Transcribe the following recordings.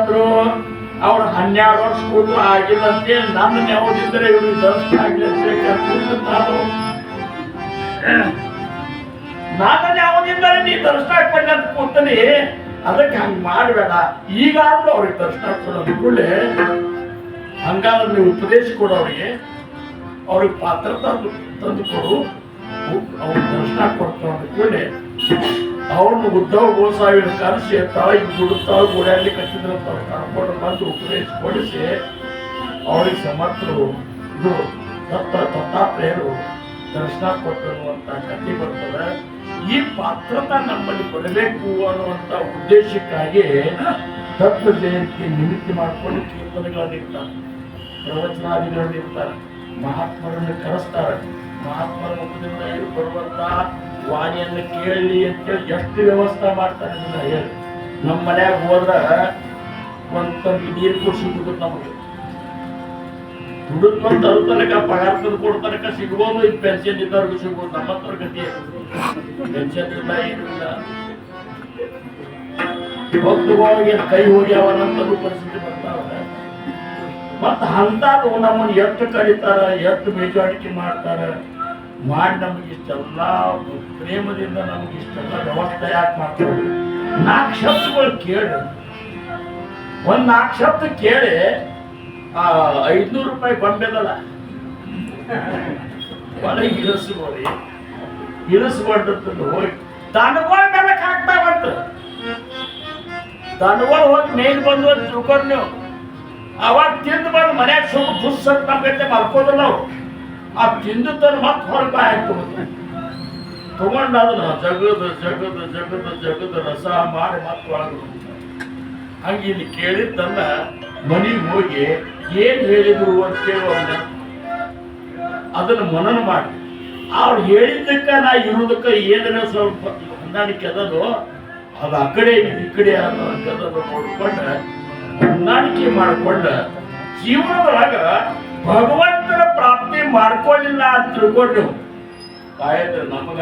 ಅವ್ರು 12 ವರ್ಷ ಕೂತು ಆಗಿಲ್ಲಂತೆ ನನ್ನ ನೆವದಿದ್ರೆ ಇವ್ರಿಗೆ ದರ್ಶನ ಆಗ್ಲಿ ಅಂತ ನಾನು ನೆವದಿಂದರೆ ನೀ ದರ್ಶನ ಕೊಡ್ಲಿ ಅಂತ ಕೂತೀನಿ. ಅದಕ್ಕೆ ಹಂಗ ಮಾಡಬೇಡ, ಈಗಾದ್ರೂ ಅವ್ರಿಗೆ ದರ್ಶನ ಕೊಡೋದು ಕೂಡಲೇ ಹಂಗಾದ್ರೆ ನೀವು ಉಪದೇಶ ಕೊಡು, ಅವ್ರಿಗೆ ಪಾತ್ರ ತಂದು ಕೊಡು, ಅವ್ರಿಗೆ ದರ್ಶನ ಕೊಡ್ತಾವ ಕೂಡಲೇ ಅವ್ರನ್ನ ಉದ್ಧವ ಗೋಸಾವಿನ ಕರೆಸಿ ತಾಯಿಗೆ ಗುಡುತ್ತಾವ ಗುಡ್ಯಾಡ್ಲಿಕ್ಕೆ ಹಚ್ಚಿದ್ರಂತ ಅವ್ರು ಕರ್ಕೊಂಡು ಬಂದು ಉಪದೇಶ ಕೊಡಿಸಿ ಅವ್ರಿಗೆ ಸಮರ್ಥರು ಇದು ದತ್ತಾತ್ರೇಯರು ದರ್ಶನ ಕೊಟ್ಟರು ಅಂತ ಕಥೆ ಬರ್ತದೆ. ಈ ಪಾತ್ರತ ನಮ್ಮಲ್ಲಿ ಬರಬೇಕು ಅನ್ನುವಂಥ ಉದ್ದೇಶಕ್ಕಾಗಿ ದತ್ತ ಜಯಂತಿ ನಿಮಿತ್ತ ಮಾಡಿಕೊಂಡು ಕೀರ್ತನೆಗಳನ್ನಿರ್ತಾರೆ, ಪ್ರವಚನಾದಿಗಳನ್ನಿರ್ತಾರೆ, ಮಹಾತ್ಮರನ್ನು ಕರೆಸ್ತಾರೆ. ಮಹಾತ್ಮರ ಮುಖದಿಂದ ಬರುವಂತ ವಾಣಿಯನ್ನು ಕೇಳಲಿ ಅಂತೇಳಿ ಎಷ್ಟು ವ್ಯವಸ್ಥೆ ಮಾಡ್ತಾರೆ ಅಂತ ಹೇಳಿ. ನಮ್ಮ ಮನ್ಯಾಗ ಹೋದ್ರ ಒಂದ್ ತಂಗಿ ನೀರು ಕೊಡ್ಸಿದ್ರು ನಮಗೆ ದುಡಿದ್ ಬಂದು ತರು ತನಕ ಪಗಾರ ತಂದು ಕೊಡೋ ತನಕ ಸಿಗ್ಬೋದು. ಈಗ ಪೆನ್ಷನ್ ಇದ್ದವ್ರಿಗೂ ಸಿಗ್ಬೋದು. ನಮ್ಮಂತವ್ರ ಗತಿ ಪೆನ್ಷನ್ ಇಲ್ಲ, ಏನಿಲ್ಲ, ಹೋಗಿ ಕೈ ಹೋಗಿ ಅವನಂತರೂ ಪರಿಸ್ಥಿತಿ ಬರ್ತಾವೆ. ಮತ್ತ ಅಂತದ್ದು ನಮ್ಮನ್ನು ಎಷ್ಟು ಕರೀತಾರ, ಎಷ್ಟು ಮೇಜಾರಿಟಿ ಮಾಡ್ತಾರ, ಮಾಡಿ ನಮಗೆ ಇಷ್ಟೆಲ್ಲ ಪ್ರೇಮದಿಂದ ನಮಗೆ ಇಷ್ಟೆಲ್ಲ ವ್ಯವಸ್ಥೆ ಯಾಕೆ ಮಾಡ್ತಾರೆ? 4 ಶಬ್ದಗಳು ಕೇಳಿ, ಒಂದ್ 4 ಶಬ್ದ ಕೇಳಿ 500 ರೂಪಾಯಿ ಬಂಬೆದಲ್ಲ ಒಳಗೆ ಇಳಿಸ್ಬಾರ್ದು. ಹೋಗಿ ದನಗಳ ಮೇಲಕ್ಕೆ ಹಾಕ್ತಾ ಬಂತು, ದನಗಳು ಹೋಗಿ ಮೇಲ್ ಬಂದು ಅಂತ ತಿಳ್ಕೊಂಡು ನೀವು ಅವಾಗ ತಿಂದು ಬಂದು ಮನ್ಯಾಗ ಸುಮ್ಮ ಬುಸ್ ಅಂತ ನಮ್ಗೈತೆ ಮಲ್ಕೋದ್ರು ನಾವು. ಆ ತಿಂದು ತಂದು ಮತ್ತೆ ಹೊರಗೆ ಹಾಕ್ಬೋದು ತಗೊಂಡು ಅದನ್ನ ಜಗದ ಜಗದ ಜಗದ ಜಗದ ರಸ ಮಾಡಿ ಮತ್ತೆ ಒಳಗೆ ಹಂಗೆ ಇಲ್ಲಿ ಕೇಳಿದ್ದನ್ನ ಮನೆಗೆ ಹೋಗಿ ಏನ್ ಹೇಳಿದ್ರು ಅಂತ ಕೇಳುವನ್ನ ಅದನ್ನ ಮನನ ಮಾಡಿ ಅವ್ರು ಹೇಳಿದ್ದಕ್ಕ ನಾ ಇರುವುದಕ್ಕ ಏನಾರ ಸ್ವಲ್ಪ ಹೊಂದಾಣಿಕೆ ಅದದು ಅದು ಆ ಕಡೆ ಈ ಕಡೆ ಅನ್ನೋದನ್ನು ನೋಡ್ಕೊಂಡ ಹೊಂದಾಣಿಕೆ ಮಾಡ್ಕೊಂಡ ಜೀವನದೊಳಗ ಭಗವಂತನ ಪ್ರಾಪ್ತಿ ಮಾಡ್ಕೊಳ್ಳಿಲ್ಲ ಅಂತ ತಿಳ್ಕೊಂಡು ಕಾಯದ ನಮಗ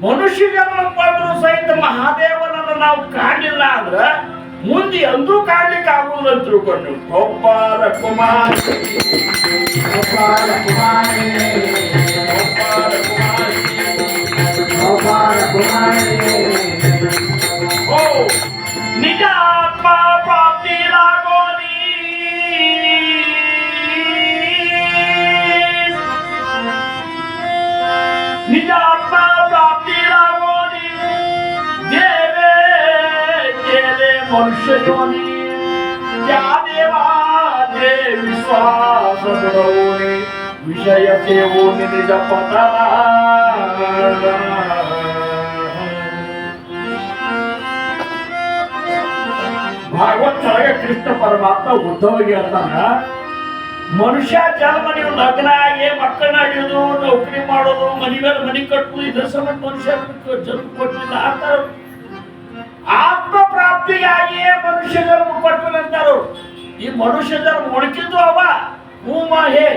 ಮನುಷ್ಯ ಜನ್ಮ ಪಡೆದ್ರು ಸಹಿತ ಮಹಾದೇವನನ್ನು ನಾವು ಕಾಣಲಿಲ್ಲ ಅಂದ್ರ ಮುಂದೆ ಎಂದೂ ಕಾಣ್ಲಿಕ್ಕೆ ಆಗುವುದು ಅಂತ ತಿಳ್ಕೊಂಡು ಗೋಪಾಲ ಕುಮಾರಿ ಗೋಪಾಲ ಕುಮಾರಿ ಗೋಪಾಲ ಕುಮಾರಿ ಓ ನಿಜ ಆತ್ಮ ಪ್ರಾಪ್ತಿ ಲಾಗೋನಿ ನಿಜ ಆತ್ಮ ಪ್ರಾಪ್ತಿ ಲಾಗೋನಿ ದೇವೇ ಕೇಳೆ ಮನುಷ್ಯ ಯೋನಿ ಯಾ ದೇವಾ ದೇ ವಿಶ್ವಾಸ ಬಿಡೋನಿ ವಿಷಯ ಸೇವೋ ನಿಜ ಪತನ ಭಾಗವತೊಳಗೆ ಕೃಷ್ಣ ಪರಮಾತ್ಮ ಉದ್ಧವಿಗೆ ಹೇಳ್ತಾನ, ಮನುಷ್ಯ ಜನ್ಮ ನೀವು ಲಗ್ನ ಆಗಿ ಮಕ್ಕಳನ್ನ ಹಿಡಿಯೋದು, ನೌಕರಿ ಮಾಡೋದು, ಮನೆ ಮೇಲೆ ಮನೆ ಕಟ್ಟುದು, ಇದ್ರ ಸಂಬಂಧ ಮನುಷ್ಯ ಜನ್ಮ ಕೊಟ್ಟಿಲ್ಲ ಅಂತಾರ. ಆತ್ಮ ಪ್ರಾಪ್ತಿಗಾಗಿಯೇ ಮನುಷ್ಯ ಜನ್ಮ ಕೊಟ್ಟನಂತಾರು. ಈ ಮನುಷ್ಯ ಜನ್ಮ ಉಳುಕಿದ್ದು ಅವ ಹೂಮ ಹೇ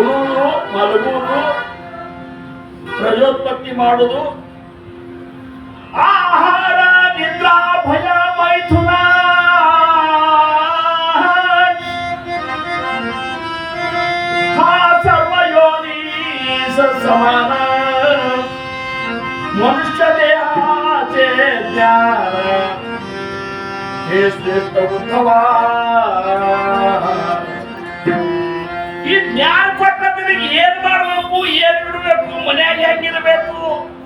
ಉಳುವುದು, ಮಲಗುವುದು, ಪ್ರಜೋತ್ಪತ್ತಿ ಮಾಡುವುದು, ಆಹಾರ ನಿದ್ರಾ ಭಯ ಮೈಥುನ ಸರ್ವಯೋನಿ ಸಮಾನ ಮನುಷ್ಯ ದೇಹಾಚೆ ಜ್ಞಾನ ಶ್ರೇಷ್ಠ ಉದ್ಧವ. ಈ ಜ್ಞಾನ ಕೊಟ್ಟಂದ್ರೆ ಏನ್ ಮಾಡ್ಬೇಕು, ಏನ್ ಬಿಡ್ಬೇಕು, ಮನ್ಯಾಗ ಹೆಂಗಿರ್ಬೇಕು,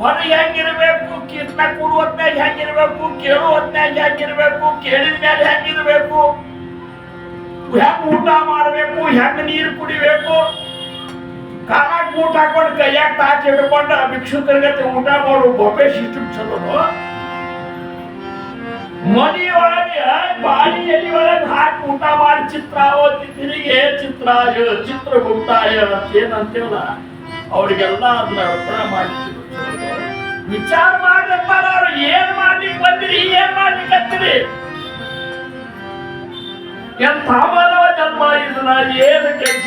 ಹೊರಗೆ ಹೆಂಗಿರ್ಬೇಕು, ಕೀರ್ತನ ಕೊಡುವ ಹೊತ್ನಾಗ ಹೆಂಗಿರ್ಬೇಕು, ಕೇಳುವ ಹೊತ್ನಾಗ ಹೆಂಗಿರ್ಬೇಕು, ಕೇಳಿದ ಮೇಲೆ ಹೆಂಗಿರ್ಬೇಕು, ಹೆಂಗ್ ಊಟ ಮಾಡ್ಬೇಕು, ಹೆಂಗ್ ನೀರು ಕುಡಿಬೇಕು, ಕಾಲಾಗ ಊಟ ಹಾಕೊಂಡು ಕೈಯಾಗ ತಾಚಿ ಹಿಡ್ಕೊಂಡು ಭಿಕ್ಷುಕರಿಗತ್ತೆ ಊಟ ಮಾಡು ಬೊಬ್ಬೆ ಸಿಸ್ಟಮ್ ಚಲೋ. ಮನೆಯೊಳಗೆ ಬಾಳಿಯಲ್ಲಿ ಒಳಗೆ ಹಾಕಿ ಊಟ ಮಾಡಿ ಚಿತ್ರಾವತಿ ತಿರುಗಿ ಚಿತ್ರಗುಪ್ತಾಯ ಏನಂತೇವಲ್ಲ ಅವ್ರಿಗೆಲ್ಲ ಅದನ್ನ ಅರ್ಪಣೆ ಮಾಡ್ತಿದ್ರು. ವಿಚಾರ ಮಾಡ್ರಪ್ಪಾರ, ಅವ್ರು ಏನ್ ಮಾಡ್ಲಿಕ್ಕೆ ಬಂದಿರಿ, ಏನ್ ಮಾಡ್ಲಿಕ್ಕೆ ಹತ್ತಿರಿ, ಎಂಥ ಮಾನವ ಜನ್ಮ ಇದನ್ನ ಏನು ಕೆಲಸ